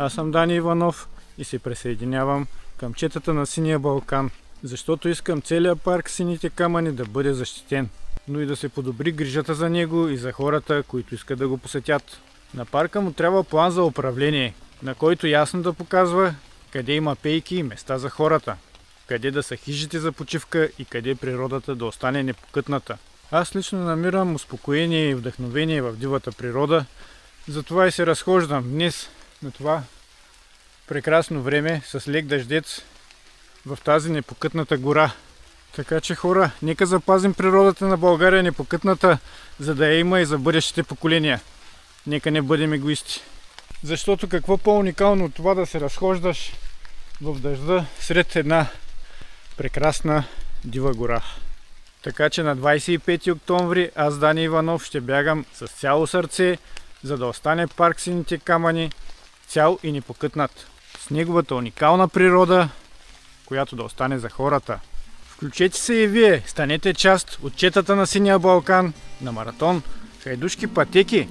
Аз съм Дани Иванов и се присъединявам към четата на Синия Балкан, защото искам целият парк Сините камъни да бъде защитен, но и да се подобри грижата за него и за хората, които искат да го посетят. На парка му трябва план за управление, на който ясно да показва къде има пейки и места за хората, къде да са хижите за почивка и къде природата да остане непокътната. Аз лично намирам успокоение и вдъхновение в дивата природа, затова и се разхождам днес на това прекрасно време с лек дъждец в тази непокътната гора. Така че хора, нека запазим природата на България непокътната, за да я има и за бъдещите поколения. Нека не бъдем егоисти. Защото какво по-уникално от това да се разхождаш в дъжда сред една прекрасна дива гора. Така че на 25 октомври аз, Дани Иванов, ще бягам с цяло сърце, за да остане парк Сините камъни цял и непокътнат, с неговата уникална природа, която да остане за хората. Включете се и вие, станете част от четата на Синия Балкан на маратон Хайдушки пътеки.